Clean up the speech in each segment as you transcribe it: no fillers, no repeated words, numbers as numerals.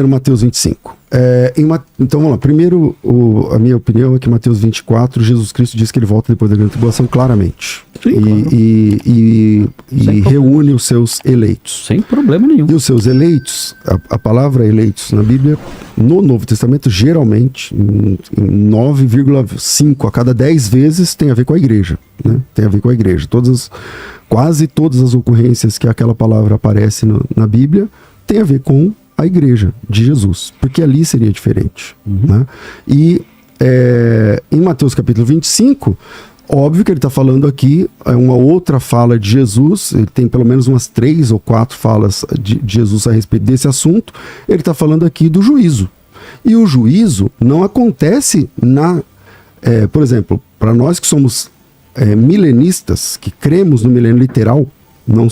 Mateus 25. Então vamos lá. Primeiro, a minha opinião é que Mateus 24, Jesus Cristo diz que ele volta depois da grande tribulação claramente. Sim, e reúne os seus eleitos. Sem problema nenhum. E os seus eleitos, a palavra eleitos na Bíblia, no Novo Testamento, geralmente, em 9,5 a cada 10 vezes, tem a ver com a igreja. Né? Tem a ver com a igreja. Quase todas as ocorrências que aquela palavra aparece na Bíblia tem a ver com a igreja de Jesus, porque ali seria diferente. Né? E em Mateus capítulo 25, óbvio que ele está falando aqui, uma outra fala de Jesus, ele tem pelo menos umas 3 ou 4 falas de Jesus a respeito desse assunto, ele está falando aqui do juízo. E o juízo não acontece por exemplo, para nós que somos milenistas, que cremos no milênio literal, eu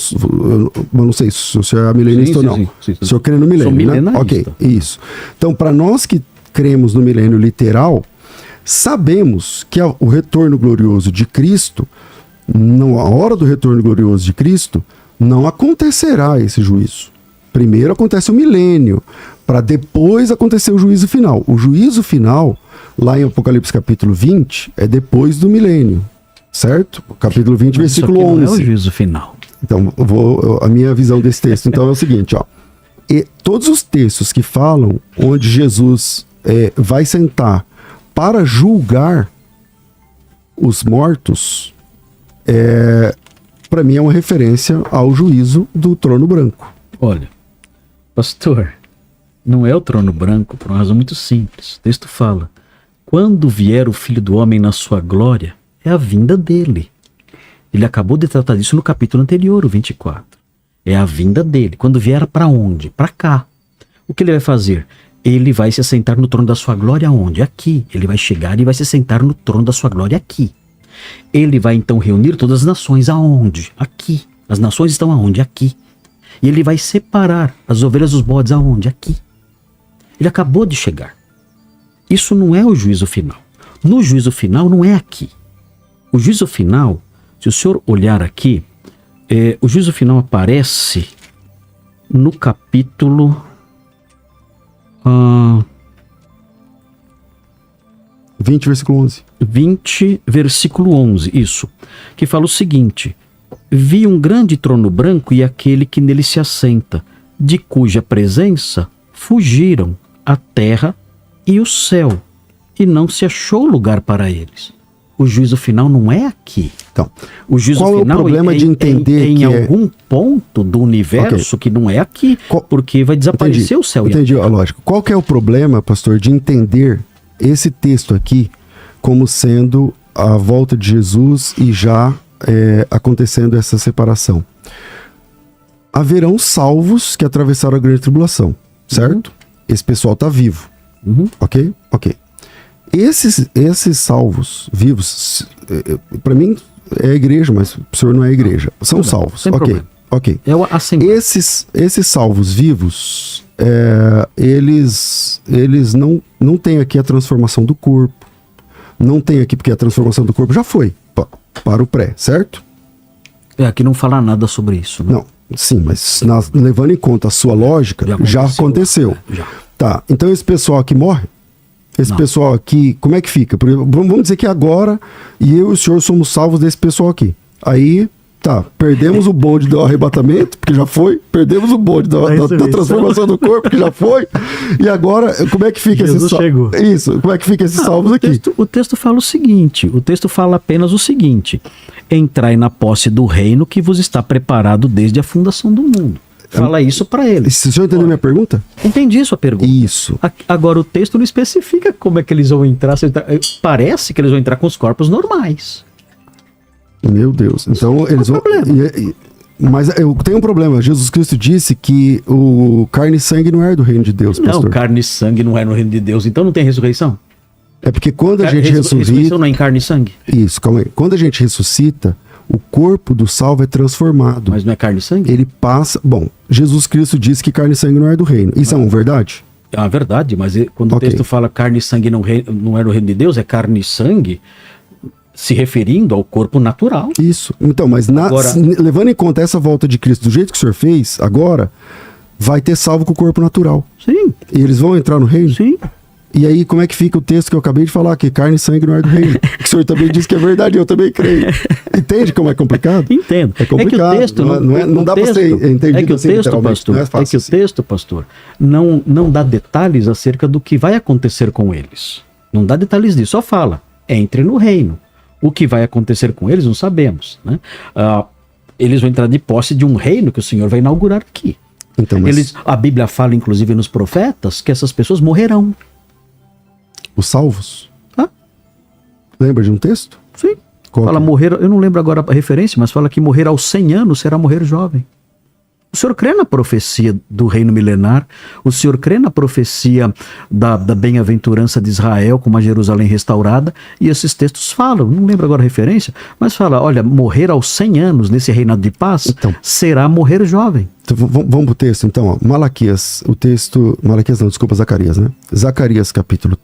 não sei se o senhor é milenista ou não. Sim. O senhor crê no milênio, né? Ok, isso. Então, para nós que cremos no milênio literal, sabemos que o retorno glorioso de Cristo, a hora do retorno glorioso de Cristo, não acontecerá esse juízo. Primeiro acontece o milênio, para depois acontecer o juízo final. O juízo final, lá em Apocalipse capítulo 20, é depois do milênio, certo? Capítulo 20, versículo 11. Não é o juízo final. Então, a minha visão desse texto então é o seguinte, ó. E todos os textos que falam onde Jesus vai sentar para julgar os mortos, para mim é uma referência ao juízo do trono branco. Olha, pastor, não é o trono branco por uma razão muito simples. O texto fala, quando vier o Filho do Homem na sua glória, é a vinda dele. Ele acabou de tratar disso no capítulo anterior, o 24. É a vinda dele. Quando vier para onde? Para cá. O que ele vai fazer? Ele vai se assentar no trono da sua glória aonde? Aqui. Ele vai chegar e vai se assentar no trono da sua glória aqui. Ele vai então reunir todas as nações aonde? Aqui. As nações estão aonde? Aqui. E ele vai separar as ovelhas dos bodes aonde? Aqui. Ele acabou de chegar. Isso não é o juízo final. No juízo final não é aqui. O juízo final, se o senhor olhar aqui, o juízo final aparece no capítulo 20, versículo 11. 20, versículo 11, isso. Que fala o seguinte: vi um grande trono branco e aquele que nele se assenta, de cuja presença fugiram a terra e o céu, e não se achou lugar para eles. O juízo final não é aqui. Então, o juízo qual final é o problema de entender em algum ponto do universo que não é aqui, porque vai desaparecer o céu. Entendi, lógico. Qual que é o problema, pastor, de entender esse texto aqui como sendo a volta de Jesus e já acontecendo essa separação? Haverão salvos que atravessaram a grande tribulação, certo? Esse pessoal está vivo. Ok? Ok. Esses salvos vivos, para mim é a igreja, mas para o senhor não é a igreja. São salvos. Ok. Esses salvos vivos, eles não têm aqui a transformação do corpo. Não tem aqui porque a transformação do corpo já foi para o pré, certo? Aqui não fala nada sobre isso. Né? Não, sim, mas levando em conta a sua lógica, já aconteceu. Já. Tá, então esse pessoal aqui morre? Esse pessoal aqui, como é que fica? Vamos dizer que agora, eu e o senhor somos salvos desse pessoal aqui. Aí, perdemos o bonde do arrebatamento, porque já foi. Perdemos o bonde da transformação do corpo, porque já foi. E agora, como é que fica esses salvos? Isso, como é que fica esses salvos aqui? O texto fala o seguinte, apenas o seguinte: entrai na posse do reino que vos está preparado desde a fundação do mundo. Fala isso para eles. O senhor entendeu minha pergunta? Entendi sua pergunta. Isso. Agora, o texto não especifica como é que eles vão entrar. Parece que eles vão entrar com os corpos normais. Meu Deus. Então, eles vão... Mas eu tenho um problema. Jesus Cristo disse que o carne e sangue não é do reino de Deus, pastor. Não, carne e sangue não é no reino de Deus. Então não tem ressurreição? É porque quando a gente ressuscita... Ressurreição não é em carne e sangue? Isso, calma aí. Quando a gente ressuscita, o corpo do salvo é transformado. Mas não é carne e sangue? Ele passa... Bom, Jesus Cristo disse que carne e sangue não é do reino. Isso é uma verdade? É uma verdade, mas quando o texto fala carne e sangue não é no reino de Deus, é carne e sangue, se referindo ao corpo natural. Isso. Então, mas Agora- levando em conta essa volta de Cristo do jeito que o senhor fez, agora vai ter salvo com o corpo natural. Sim, E eles vão entrar no reino? sim. E aí, como é que fica o texto que eu acabei de falar, que carne e sangue não é do reino? Que o senhor também disse que é verdade, eu também creio. Entende como é complicado? Entendo. É complicado. É que o texto Não dá pra ser entendido é que o assim, texto, literalmente. pastor, Não é fácil é que o assim. texto, pastor, não dá detalhes acerca do que vai acontecer com eles. Não dá detalhes disso, só fala, entre no reino. O que vai acontecer com eles não sabemos, né? Eles vão entrar de posse de um reino que o Senhor vai inaugurar aqui. Então, mas A Bíblia fala, inclusive, nos profetas, que essas pessoas morrerão. os salvos? Ah, Lembra de um texto? sim. Qual Fala que é? morrer, eu não lembro agora a referência, mas fala que morrer aos 100 anos será morrer jovem. O senhor crê na profecia do reino milenar? O senhor crê na profecia da bem-aventurança de Israel com uma Jerusalém restaurada? E esses textos falam, não lembro agora a referência, mas fala, olha, morrer aos 100 anos nesse reinado de paz Então. será morrer jovem. Então, vamos pro texto, então. Ó. Malaquias, o texto... Malaquias não, desculpa, Zacarias, né? Zacarias capítulo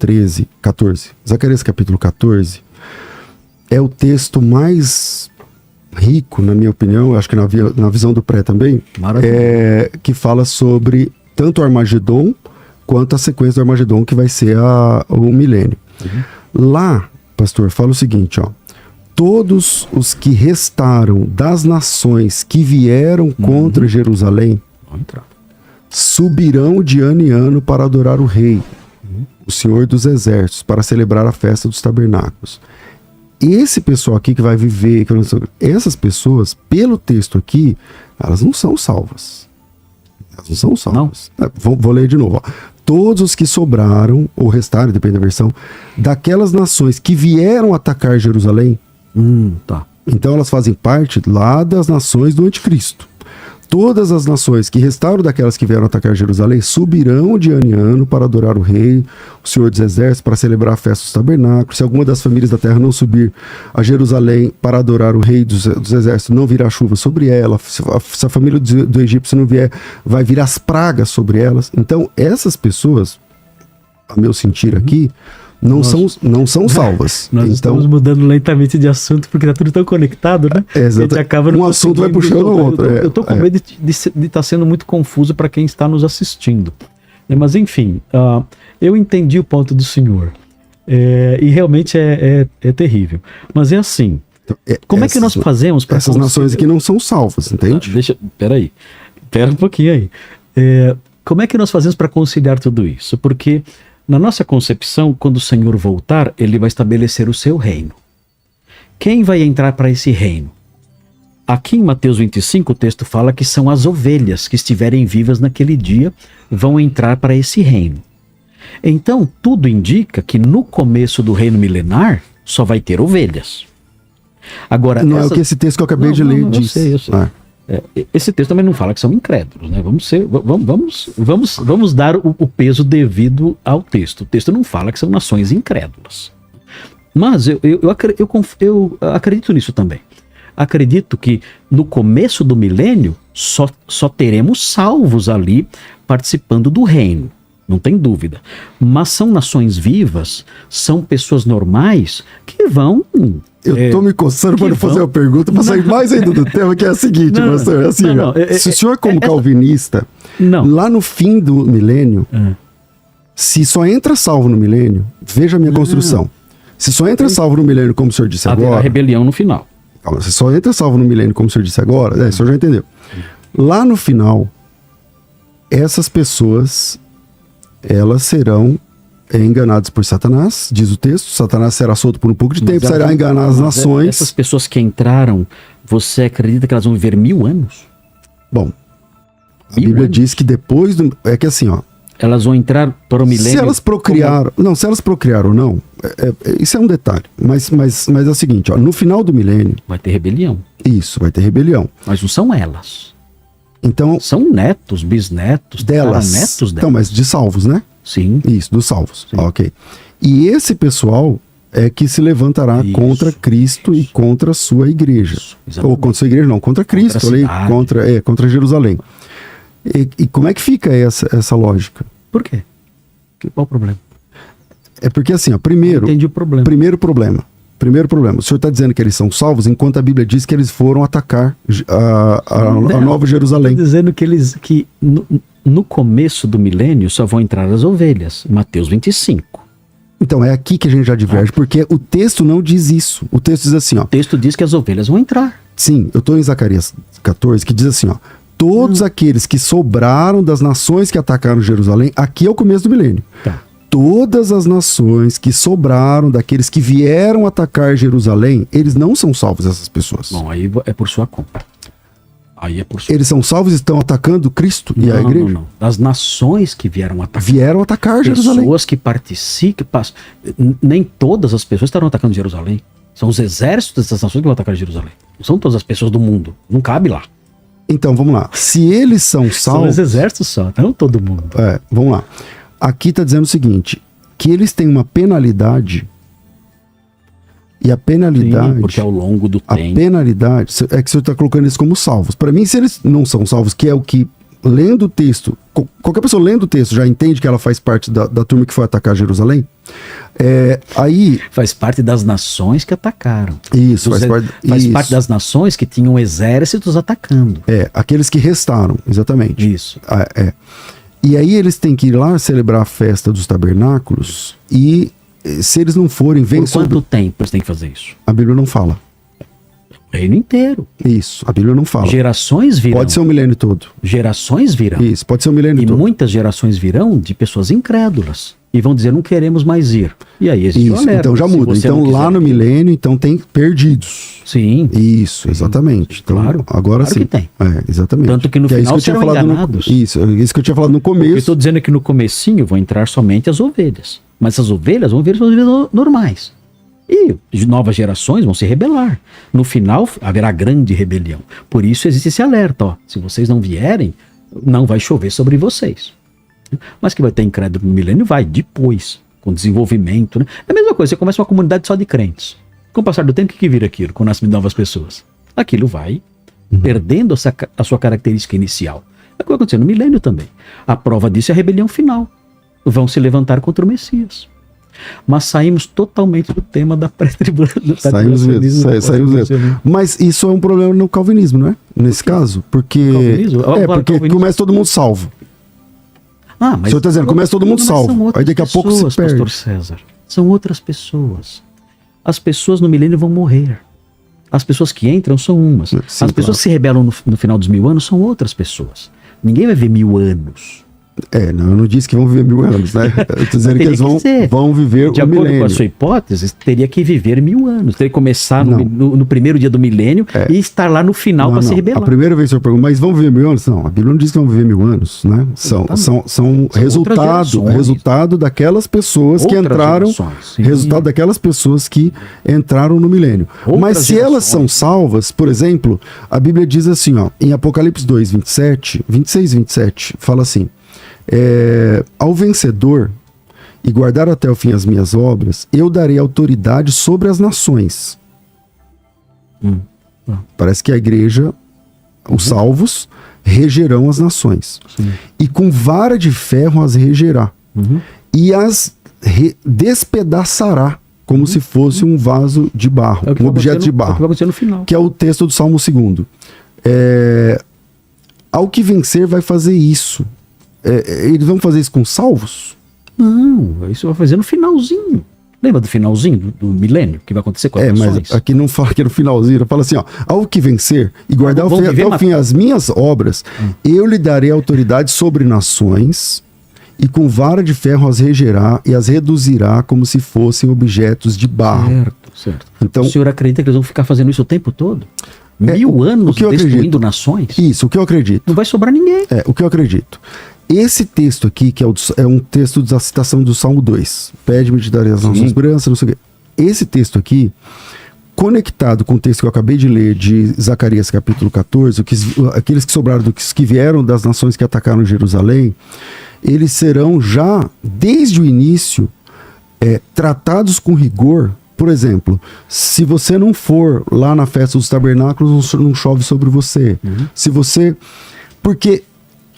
14. Zacarias capítulo 14 é o texto mais rico, na minha opinião, eu acho que na visão do pré também, Maravilha. que fala sobre tanto o Armagedon quanto a sequência do Armagedon, que vai ser o milênio. Lá, pastor, fala o seguinte, ó. Todos os que restaram das nações que vieram contra Jerusalém Vamos entrar. subirão de ano em ano para adorar o Rei, o Senhor dos Exércitos, para celebrar a festa dos tabernáculos. Esse pessoal aqui que vai viver, essas pessoas, pelo texto aqui, elas não são salvas. Elas não são salvas. Vou ler de novo. Ó. Todos os que sobraram, ou restaram, depende da versão, daquelas nações que vieram atacar Jerusalém, Tá. então elas fazem parte lá das nações do anticristo. Todas as nações que restaram daquelas que vieram atacar Jerusalém subirão de ano em ano para adorar o Rei, o Senhor dos Exércitos, para celebrar a festa dos tabernáculos. Se alguma das famílias da terra não subir a Jerusalém para adorar o Rei dos Exércitos, não virá chuva sobre ela. Se a família do egípcio não vier, vai vir as pragas sobre elas. Então, essas pessoas, a meu sentir aqui, não são salvas. Nós então, estamos mudando lentamente de assunto porque tá tudo tão conectado, né? exato. A gente acaba não Um assunto vai puxando o outro. Eu tô com medo de estar sendo muito confuso para quem está nos assistindo. Mas enfim, eu entendi o ponto do senhor. E realmente é terrível. Mas é assim. Como é que nós fazemos para essas nações aqui não são salvas, entende? Pera um pouquinho aí. Como é que nós fazemos para conciliar tudo isso? Porque na nossa concepção, quando o Senhor voltar, ele vai estabelecer o seu reino. Quem vai entrar para esse reino? Aqui em Mateus 25, o texto fala que são as ovelhas que estiverem vivas naquele dia vão entrar para esse reino. Então, tudo indica que no começo do reino milenar só vai ter ovelhas. Agora, não é o que esse texto que eu acabei de ler diz. Eu sei. Esse texto também não fala que são incrédulos, né? Vamos dar o peso devido ao texto. O texto não fala que são nações incrédulas. Mas eu acredito nisso também. Acredito que no começo do milênio só teremos salvos ali participando do reino. Não tem dúvida. Mas são nações vivas, são pessoas normais que vão... Eu tô me coçando para fazer uma pergunta, para sair mais ainda do tema, que é a seguinte, pastor. Assim, se o senhor, como calvinista, lá no fim do milênio, se só entra salvo no milênio, veja a minha construção. Se só entra salvo no milênio, como o senhor disse agora... A rebelião no final. Calma, se só entra salvo no milênio, como o senhor disse agora, o senhor já entendeu. Lá no final, essas pessoas, elas serão enganadas por Satanás, diz o texto. Satanás será solto por um pouco de tempo, será enganar as nações. Essas pessoas que entraram, você acredita que elas vão viver 1000 anos? Bom, a Bíblia diz que depois do... É que assim, ó... Elas vão entrar para o milênio... Se elas procriaram... Não, se elas procriaram ou não, isso é um detalhe. Mas é o seguinte, ó, no final do milênio... Vai ter rebelião. Isso, vai ter rebelião. Mas não são elas. Então... São netos, bisnetos, delas. Netos delas. Então, mas de salvos, né? Sim. Isso, dos salvos. Ok. E esse pessoal é que se levantará contra Cristo e contra a sua igreja. Ou contra a sua igreja, não, contra Cristo, contra Jerusalém. E como é que fica essa lógica? Por quê? Qual o problema? É porque assim, ó, primeiro... Entendi o problema. Primeiro problema. primeiro problema. O senhor está dizendo que eles são salvos, enquanto a Bíblia diz que eles foram atacar a Nova Jerusalém. Estou dizendo que no começo do milênio só vão entrar as ovelhas. Mateus 25. Então, é aqui que a gente já diverge, porque o texto não diz isso. O texto diz assim, ó. O texto diz que as ovelhas vão entrar. Sim, eu estou em Zacarias 14, que diz assim, ó. Todos aqueles que sobraram das nações que atacaram Jerusalém, aqui é o começo do milênio. Tá. Todas as nações que sobraram daqueles que vieram atacar Jerusalém, eles não são salvos, essas pessoas. Bom, aí é por sua conta. Aí é por sua Eles são salvos e estão atacando Cristo e a igreja? Não. Das nações que vieram atacar. Vieram atacar Jerusalém. Pessoas que participam. Nem todas as pessoas estarão atacando Jerusalém. São os exércitos dessas nações que vão atacar Jerusalém. Não são todas as pessoas do mundo. Não cabe lá. Então, vamos lá. Se eles são salvos... São os exércitos só, não todo mundo. Vamos lá. Aqui está dizendo o seguinte, que eles têm uma penalidade, e a penalidade... Sim, porque ao longo do tempo... A penalidade, é que você está colocando eles como salvos. Para mim, se eles não são salvos, que é o que, lendo o texto, qualquer pessoa lendo o texto já entende que ela faz parte da turma que foi atacar Jerusalém, aí... Faz parte das nações que atacaram. Isso, faz parte das nações que tinham exércitos atacando. Aqueles que restaram, exatamente. Isso. E aí eles têm que ir lá celebrar a festa dos tabernáculos e se eles não forem... Por quanto tempo eles têm que fazer isso? A Bíblia não fala. O reino inteiro. Isso, a Bíblia não fala. Gerações virão. Pode ser o milênio todo. Gerações virão. Isso, pode ser o milênio todo. E muitas gerações virão de pessoas incrédulas. E vão dizer, não queremos mais ir. E aí existe isso, alerta, então já muda. Então lá no milênio, então tem perdidos. Sim. Isso, exatamente. Então, claro. Agora claro sim. Que tem. Exatamente. Tanto que no final serão enganados. Isso que eu tinha falado no começo. Eu estou dizendo que no comecinho vão entrar somente as ovelhas. Mas as ovelhas vão vir as ovelhas normais. E novas gerações vão se rebelar. No final haverá grande rebelião. Por isso existe esse alerta. Ó, se vocês não vierem, não vai chover sobre vocês. Mas que vai ter incrédulo no milênio, vai depois, com desenvolvimento, né? É a mesma coisa, você começa uma comunidade só de crentes. Com o passar do tempo, o que vira aquilo? Com o nascimento de novas pessoas. Aquilo vai perdendo a sua característica inicial. É o que vai acontecer no milênio também. A prova disso é a rebelião final. Vão se levantar contra o Messias. Mas saímos totalmente do tema da pré-tribulação. Saímos mesmo. Mas isso é um problema no calvinismo, não é? Nesse caso, porque... porque começa todo mundo salvo. Mas o senhor está dizendo, começa todo mundo salvo. Aí daqui a pouco se perde. Pastor César, são outras pessoas. As pessoas no milênio vão morrer. As pessoas que entram são umas. Sim, as pessoas que se rebelam no final dos 1000 anos são outras pessoas. Ninguém vai ver 1000 anos. Não, eu não disse que vão viver 1000 anos, né? Eu tô dizendo que eles vão viver de o milênio. De acordo com a sua hipótese, teria que viver 1000 anos. Teria que começar no primeiro dia do milênio e estar lá no final para se rebelar. A primeira vez que o senhor pergunta, mas vão viver 1000 anos? Não, a Bíblia não diz que vão viver 1000 anos, né? São resultado daquelas pessoas que entraram, resultado daquelas pessoas que entraram no milênio. Mas se elas são salvas, por exemplo, a Bíblia diz assim, ó, em Apocalipse 2, 26 e 27, fala assim, ao vencedor e guardar até o fim as minhas obras, eu darei autoridade sobre as nações. Parece que a igreja, os salvos, regerão as nações. Sim. E com vara de ferro as regerá. E as despedaçará, como se fosse um vaso de barro, um objeto de barro. É o que vai acontecer no final. Que é o texto do Salmo 2. Ao que vencer vai fazer isso. Eles vão fazer isso com salvos? Não, isso vai fazer no finalzinho. Lembra do finalzinho do milênio que vai acontecer com as nações? Mas aqui não fala que é no finalzinho, fala assim, ó, ao que vencer e guardar até o fim as minhas obras, eu lhe darei autoridade sobre nações e com vara de ferro as regerá e as reduzirá como se fossem objetos de barro. Certo. Então, o senhor acredita que eles vão ficar fazendo isso o tempo todo? 1000 anos destruindo nações? Isso, o que eu acredito. Não vai sobrar ninguém. O que eu acredito. Esse texto aqui, que é um texto da citação do Salmo 2, pede-me de dar as nossas esperanças, não sei o quê. Esse texto aqui, conectado com o texto que eu acabei de ler de Zacarias capítulo 14, aqueles que sobraram dos que vieram das nações que atacaram Jerusalém, eles serão já, desde o início, tratados com rigor. Por exemplo, se você não for lá na festa dos tabernáculos, não chove sobre você. Se você... Porque...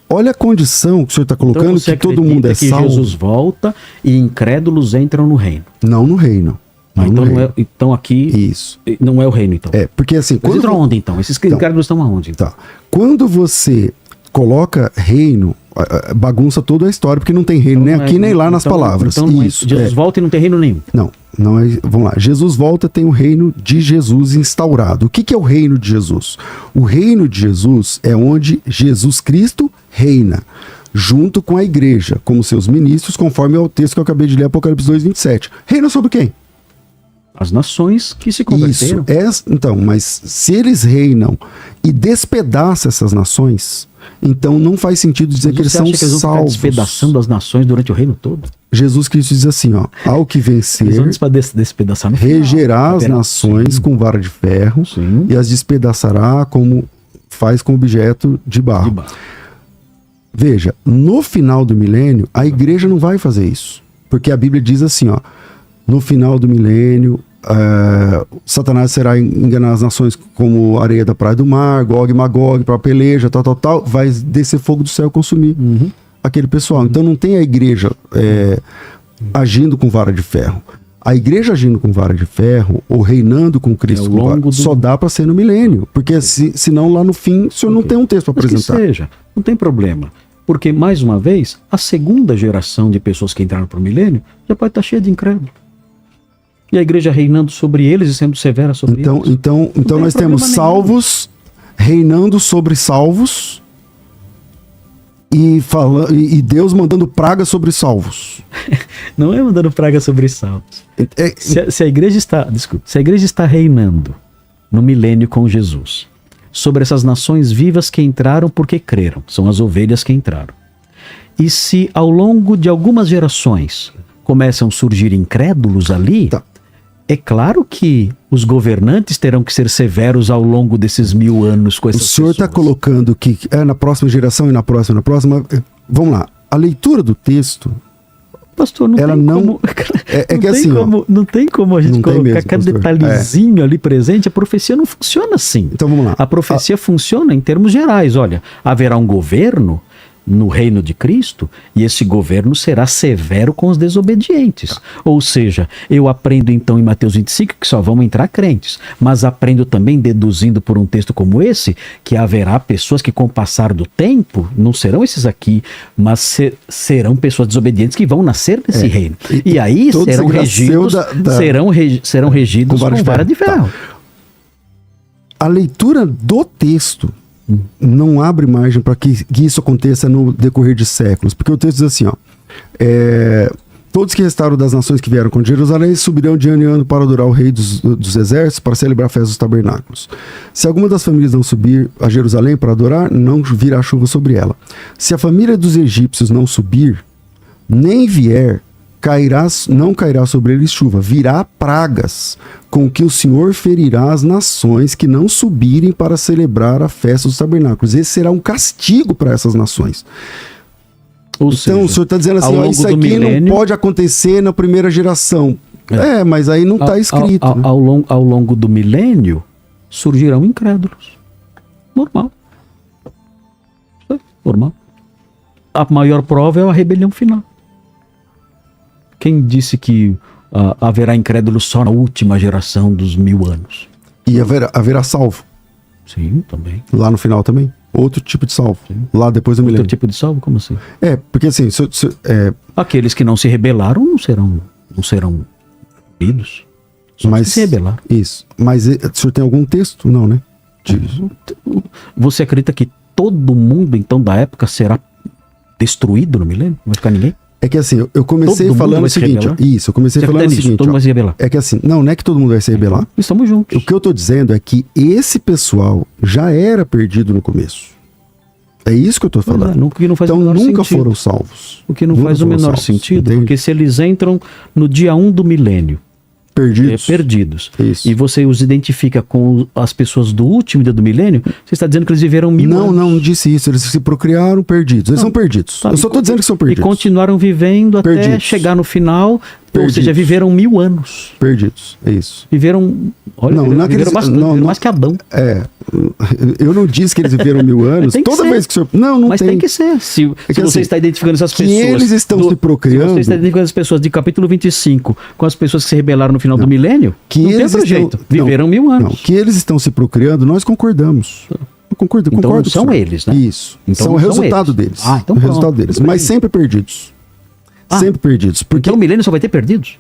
Olha a condição que o senhor está colocando, então que todo mundo é salvo. Que Jesus volta e incrédulos entram no reino. Não no reino. Ah, então aqui Isso. não é o reino, então. Porque assim... Eles entram onde, então? Esses incrédulos estão aonde? Então? Tá. Quando você coloca reino, bagunça toda a história, porque não tem reino nem aqui nem lá nas palavras. Então Isso. Jesus volta e não tem reino nenhum. Não é. Vamos lá. Jesus volta, tem o reino de Jesus instaurado. O que é o reino de Jesus? O reino de Jesus é onde Jesus Cristo reina, junto com a igreja, como seus ministros, conforme o texto que eu acabei de ler, Apocalipse 2:27. Reina sobre quem? As nações que se converteram. Isso. Então, mas se eles reinam e despedaçam essas nações, então não faz sentido dizer que eles são salvos. Você acha que eles vão ficar despedaçando as nações durante o reino todo? Jesus Cristo diz assim, ó, ao que vencer, eles vão despedaçar no final. regerá as nações com vara de ferro e as despedaçará como faz com objeto de barro. Veja, no final do milênio, a igreja não vai fazer isso. Porque a Bíblia diz assim, ó, no final do milênio, Satanás será enganar as nações como areia da praia do mar, Gog e Magog, para peleja, tal, vai descer fogo do céu e consumir aquele pessoal. Então não tem a igreja agindo com vara de ferro. A igreja agindo com vara de ferro, ou reinando com Cristo, só dá para ser no milênio. Porque senão lá no fim o senhor não tem um texto para apresentar. Que seja, não tem problema. Porque, mais uma vez, a segunda geração de pessoas que entraram para o milênio já pode estar cheia de incrédulos. E a igreja reinando sobre eles e sendo severa sobre eles. Então nós temos salvos reinando sobre salvos e Deus mandando praga sobre salvos. Não é mandando praga sobre salvos. Se a igreja está reinando no milênio com Jesus, sobre essas nações vivas que entraram porque creram, são as ovelhas que entraram. E se ao longo de algumas gerações começam a surgir incrédulos ali, é claro que os governantes terão que ser severos ao longo desses 1000 anos com essas pessoas. O senhor está colocando que na próxima geração e na próxima. Vamos lá. A leitura do texto... Pastor, não tem como a gente colocar cada detalhezinho ali presente. A profecia não funciona assim. Então vamos lá. A profecia funciona em termos gerais. Olha, haverá um governo no reino de Cristo, e esse governo será severo com os desobedientes. Ou seja, eu aprendo então em Mateus 25 que só vão entrar crentes, mas aprendo também, deduzindo por um texto como esse, que haverá pessoas que com o passar do tempo, não serão esses aqui, mas serão pessoas desobedientes que vão nascer nesse reino. E aí serão regidos, serão regidos com vara de ferro. A leitura do texto não abre margem para que isso aconteça no decorrer de séculos, porque o texto diz assim, ó, todos que restaram das nações que vieram com Jerusalém subirão de ano em ano para adorar o rei dos exércitos, para celebrar a festa dos tabernáculos. Se alguma das famílias não subir a Jerusalém para adorar, não virá chuva sobre ela. Se a família dos egípcios não subir, nem vier, não cairá sobre eles chuva, virá pragas, com que o Senhor ferirá as nações que não subirem para celebrar a festa dos tabernáculos. Esse será um castigo para essas nações. Então o senhor está dizendo assim, isso aqui não pode acontecer na primeira geração. Mas aí não está escrito. Ao longo do milênio, surgirão incrédulos. Normal. Normal. A maior prova é a rebelião final. Quem disse que haverá incrédulo só na última geração dos 1000 anos? E haverá salvo? Sim, também. Lá no final também? Outro tipo de salvo? Sim. Lá depois do milênio? Outro tipo de salvo? Como assim? Porque assim... Aqueles que não se rebelaram não serão lidos. Mas se rebelaram. Isso. Mas o senhor tem algum texto? Não, né? Você acredita que todo mundo, então, da época será destruído no milênio? Não vai ficar ninguém? É que assim, eu comecei falando o seguinte, eu comecei falando o seguinte, todo mundo vai se rebelar. É que assim, não é que todo mundo vai se rebelar. Estamos juntos. O que eu tô dizendo é que esse pessoal já era perdido no começo. É isso que eu tô falando. Então nunca foram salvos. O que não faz o menor sentido, entende? Porque se eles entram no dia 1 do milênio, perdidos. Isso. E você os identifica com as pessoas do último dia do milênio, você está dizendo que eles viveram 1000 anos. Não disse isso. Eles se procriaram perdidos. Eles são perdidos. Eu só estou dizendo que são perdidos. E continuaram vivendo até chegar no final Perdidos. Ou seja, viveram 1000 anos. Perdidos, é isso. Viveram, olha, Não, não é que viveram eles- bastante, não, mais que Adão. Eu não disse que eles viveram 1000 anos. Tem que Toda ser. vez que o senhor... Não Mas tem que ser. Se que você assim, está identificando essas que pessoas... eles estão se procriando- Se você está identificando as pessoas de capítulo 25 com as pessoas que se rebelaram no final do milênio, que não tem eles outro estão- jeito. não, Viveram 1000 anos. Não, que eles estão se procriando, nós concordamos. Eu concordo, Então concordo não são com o senhor. eles, né? Isso. Então são o não são resultado eles. deles. Ah, então o pronto. resultado deles. Tudo Mas bem. sempre perdidos. Ah, Sempre perdidos. Porque Então o milênio só vai ter perdidos?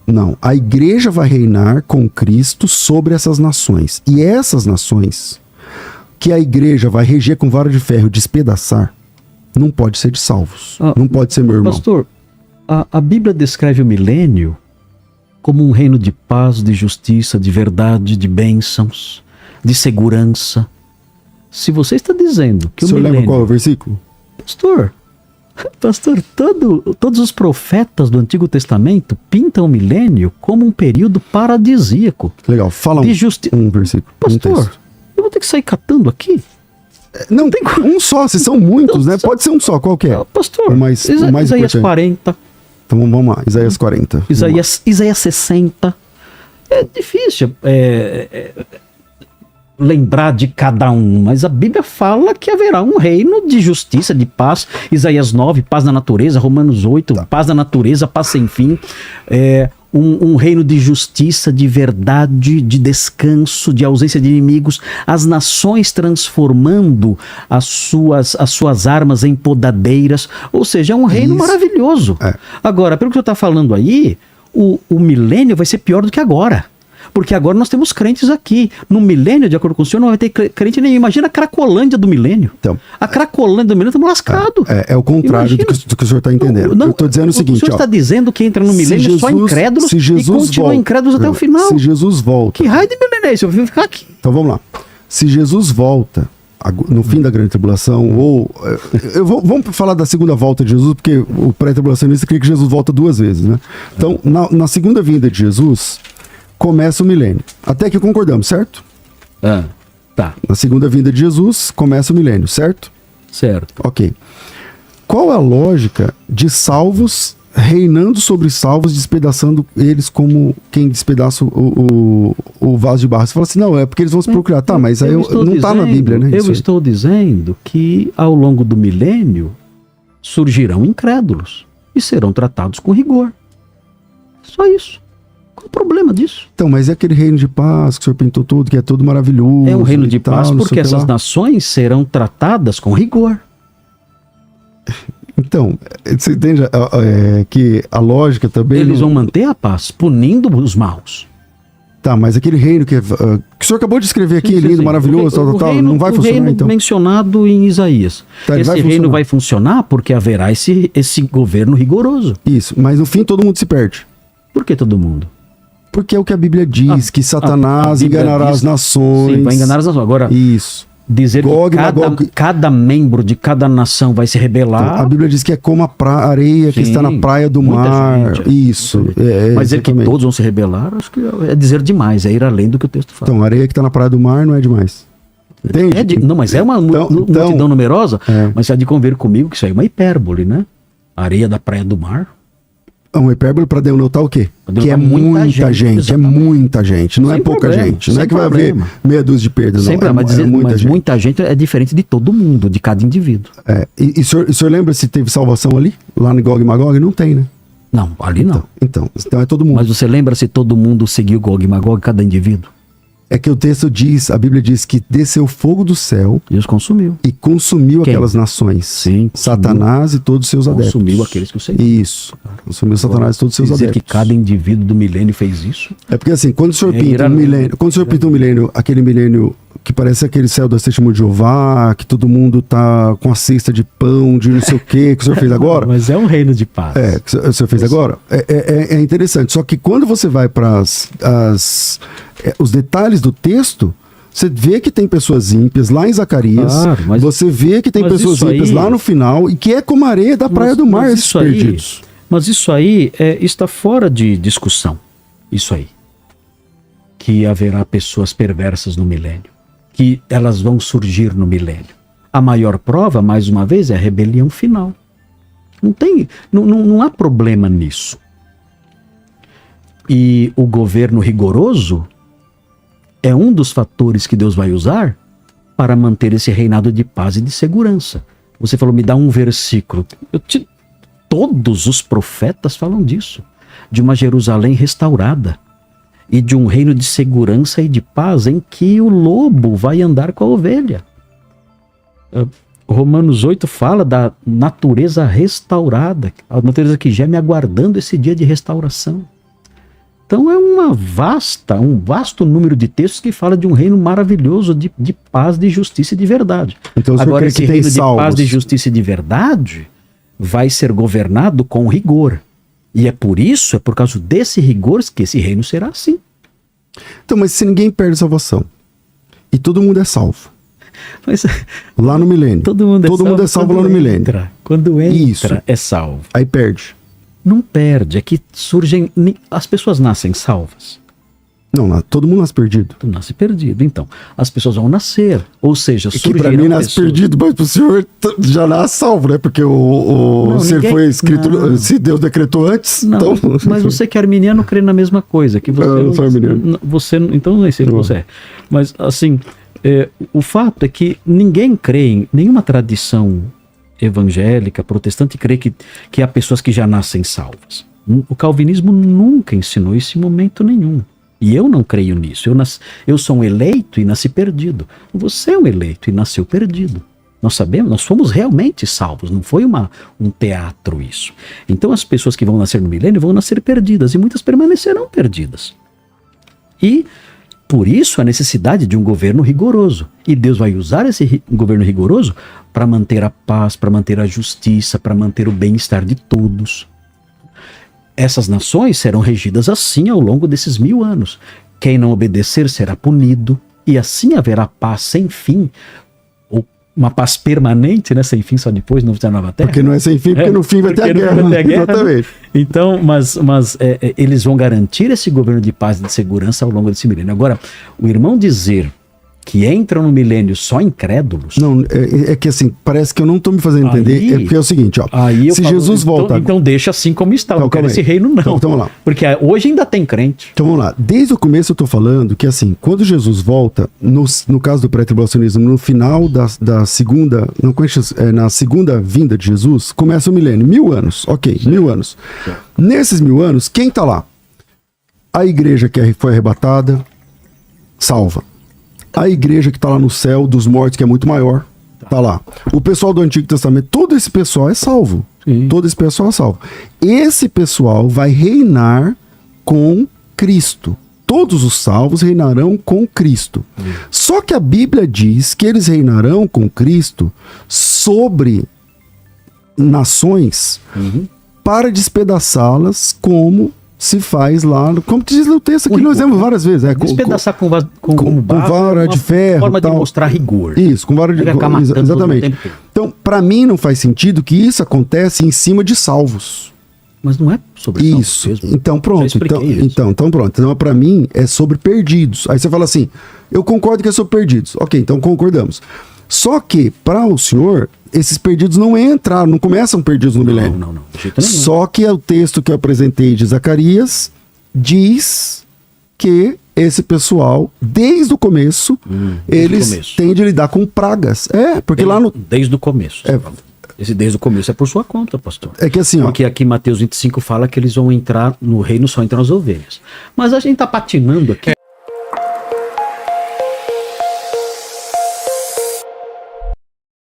não, a igreja vai reinar com Cristo sobre essas nações. E essas nações que a igreja vai reger com vara de ferro e despedaçar, não pode ser de salvos. Ah, não pode ser meu irmão. Pastor, a Bíblia descreve o milênio como um reino de paz, de justiça, de verdade, de bênçãos, de segurança. Se você está dizendo que O o senhor lembra milênio... qual é o versículo? Pastor, todos os profetas do Antigo Testamento pintam o milênio como um período paradisíaco. Legal, fala De um versículo. um Pastor, texto. eu vou ter que sair catando aqui? Não, tem um só, se são muitos, né? Pode ser um só, qual que é? Pastor, O mais Isaías importante. 40, Então vamos lá, Isaías 40. Isaías 60. É difícil lembrar de cada um, mas a Bíblia fala que haverá um reino de justiça, de paz. Isaías 9, paz na natureza. Romanos 8, paz na natureza, paz sem fim. Um reino de justiça, de verdade, de descanso, de ausência de inimigos, as nações transformando as suas armas em podadeiras, ou seja, é um reino Isso. maravilhoso. É. Agora, pelo que você está falando aí, o milênio vai ser pior do que agora. Porque agora nós temos crentes aqui. No milênio, de acordo com o senhor, não vai ter crente nenhum. Imagina a Cracolândia do milênio. Então, A Cracolândia do milênio estamos lascados. é o contrário do que o senhor está entendendo. Não, eu estou dizendo o seguinte, senhor está dizendo que entra no milênio só incrédulos se e Jesus continua volta, incrédulos até o final. Se Jesus volta. Que raio de milênio é esse? Eu vou ficar aqui. Então vamos lá. Se Jesus volta no fim da grande tribulação, ou vamos falar da segunda volta de Jesus, porque o pré-tribulacionista crê que Jesus volta 2 vezes, né? Então, na segunda vinda de Jesus, começa o milênio. Até que concordamos, certo? Tá, Na segunda vinda de Jesus, começa o milênio, certo? certo. Ok. Qual a lógica de salvos reinando sobre salvos, despedaçando eles como quem despedaça o vaso de barro? Você fala assim, não, é porque eles vão se procurar. Tá, mas aí não está na Bíblia, né? Eu isso aí. estou dizendo que ao longo do milênio surgirão incrédulos e serão tratados com rigor. Só isso. Qual o problema disso? Então, mas é aquele reino de paz que o senhor pintou tudo, que é todo maravilhoso. É um reino e de tal, paz não sei porque o que essas lá. nações serão tratadas com rigor. Então, você entende que a lógica também... Eles não- vão manter a paz, punindo os maus. Tá, mas aquele reino que o senhor acabou de escrever aqui, Sim, lindo, sim. maravilhoso, O tal, reino- não vai o funcionar reino então? mencionado em Isaías. Tá, ele Esse vai reino funcionar. vai funcionar porque haverá esse governo rigoroso. Isso, mas no fim todo mundo se perde. Por que todo mundo? Porque é o que a Bíblia diz, que a Satanás Bíblia enganará diz- as nações. Sim, vai enganar as nações. Agora, Isso. dizer Gog, que Magog. cada membro de cada nação vai se rebelar. A Bíblia diz que é como a areia que Sim, está na praia do muita mar. gente, Isso. muita gente. Mas dizer que exatamente. todos vão se rebelar, acho que é dizer demais, é ir além do que o texto fala. Então, a areia que está na praia do mar não é demais. Entende? Não, mas é uma multidão numerosa, É. mas você há de convir comigo que isso aí é uma hipérbole, né? Areia da praia do mar. É um hipérbole para denotar o quê? Pra Que é denotar muita muita gente, gente, é exatamente. muita gente, não Sem é pouca problema, gente. Não sem é que vai problema. haver meia dúzia de perdas, não. Sempre, mas dizer, mas muita gente é diferente de todo mundo, de cada indivíduo. É. E o senhor lembra se teve salvação ali? Lá no Gog e Magog? Não tem, né? Não, ali não. Então é todo mundo. Mas você lembra se todo mundo seguiu Gog e Magog, cada indivíduo? É que o texto diz, a Bíblia diz que desceu fogo do céu E os consumiu. e consumiu Quem? aquelas nações. Sim, Satanás e todos os seus adeptos. Consumiu aqueles que o seguiam. Isso. Consumiu Satanás e todos os seus Dizer adeptos. que cada indivíduo do milênio fez isso? É porque assim, quando o senhor É pinta um irado. milênio, quando o senhor pinta um milênio, aquele milênio que parece aquele céu da Testemunho de Jeová, que todo mundo tá com a cesta de pão, de não sei o que o senhor fez agora. Mas é um reino de paz. Que o senhor fez agora. É interessante. Só que quando você vai para os detalhes do texto, você vê que tem pessoas ímpias lá em Zacarias. Claro, mas- você vê que tem mas pessoas isso aí- ímpias lá no final e que é como a areia da praia do mar, esses isso aí- perdidos. Mas isso aí está fora de discussão. Isso aí. Que haverá pessoas perversas no milênio. Que elas vão surgir no milênio. A maior prova, mais uma vez, é a rebelião final. Não há problema nisso. E o governo rigoroso é um dos fatores que Deus vai usar para manter esse reinado de paz e de segurança. Você falou, me dá um versículo. Todos os profetas falam disso. De uma Jerusalém restaurada. E de um reino de segurança e de paz em que o lobo vai andar com a ovelha. Romanos 8 fala da natureza restaurada. A natureza que geme aguardando esse dia de restauração. Então é um vasto número de textos que fala de um reino maravilhoso de paz, de justiça e de verdade. Então, agora, esse reino de paz, de justiça e de verdade vai ser governado com rigor. E é por causa desse rigor que esse reino será assim. Então, mas se ninguém perde salvação e todo mundo é salvo, mas, lá no milênio, todo mundo é salvo lá no milênio. Quando entra, isso, é salvo. Aí perde. Não perde, é que surgem... As pessoas nascem salvas. Não, todo mundo nasce perdido. Tu nasce perdido, então. As pessoas vão nascer, ou seja, surgirão pessoas... Que pra mim nasce perdido, mas pro senhor já nasce salvo, né? Porque se ele foi escrito, se Deus decretou antes, não, então... Mas você que é arminiano crê na mesma coisa. Que você, eu não sou arminiano. Então não sei se você é. Mas, assim, o fato é que ninguém crê em nenhuma tradição evangélica, protestante, crê que há pessoas que já nascem salvas. O calvinismo nunca ensinou isso em momento nenhum. E eu não creio nisso. Eu sou um eleito e nasci perdido. Você é um eleito e nasceu perdido. Nós sabemos, nós fomos realmente salvos. Não foi um teatro isso. Então as pessoas que vão nascer no milênio vão nascer perdidas. E muitas permanecerão perdidas. E por isso a necessidade de um governo rigoroso. E Deus vai usar esse governo rigoroso para manter a paz, para manter a justiça, para manter o bem-estar de todos. Essas nações serão regidas assim ao longo desses 1000 anos. Quem não obedecer será punido, e assim haverá paz sem fim, ou uma paz permanente, né? Sem fim só depois, não nova terra. Porque não é sem fim, porque no fim vai ter a guerra. Exatamente. Então, mas eles vão garantir esse governo de paz e de segurança ao longo desse milênio. Agora, o irmão dizer que entram no milênio só incrédulos... Não, é que assim, parece que eu não estou me fazendo entender, porque é o seguinte, ó, se Jesus volta... Então deixa assim como está, não quero esse reino não. Então vamos lá. Porque hoje ainda tem crente. Então vamos lá, desde o começo eu estou falando que assim, quando Jesus volta, no caso do pré-tribulacionismo, no final da segunda, na segunda vinda de Jesus, começa o milênio, 1000 anos, ok, 1000 anos. Nesses 1000 anos, quem está lá? A igreja que foi arrebatada, salva. A igreja que está lá no céu dos mortos, que é muito maior, está lá. O pessoal do Antigo Testamento, todo esse pessoal é salvo. Sim. Todo esse pessoal é salvo. Esse pessoal vai reinar com Cristo. Todos os salvos reinarão com Cristo. Só que a Bíblia diz que eles reinarão com Cristo sobre nações para despedaçá-las como... se faz lá, como diz no texto aqui, nós vemos várias vezes. Despedaçar com vara de ferro. Forma de mostrar rigor. Isso, com vara de ferro. Exatamente. Então, para mim, não faz sentido que isso acontece em cima de salvos. Mas não é sobre isso mesmo. Então, pronto. Então, pronto. Então, para mim, é sobre perdidos. Aí você fala assim, eu concordo que é sobre perdidos. Ok, então concordamos. Só que, para o senhor, esses perdidos não entraram, não começam perdidos no milênio. Não. De jeito nenhum. Só que o texto que eu apresentei de Zacarias diz que esse pessoal, desde o começo, eles têm de lidar com pragas. Porque lá no... Desde o começo. Esse desde o começo é por sua conta, pastor. É que assim, porque aqui Mateus 25 fala que eles vão entrar no reino, só entram as ovelhas. Mas a gente tá patinando aqui.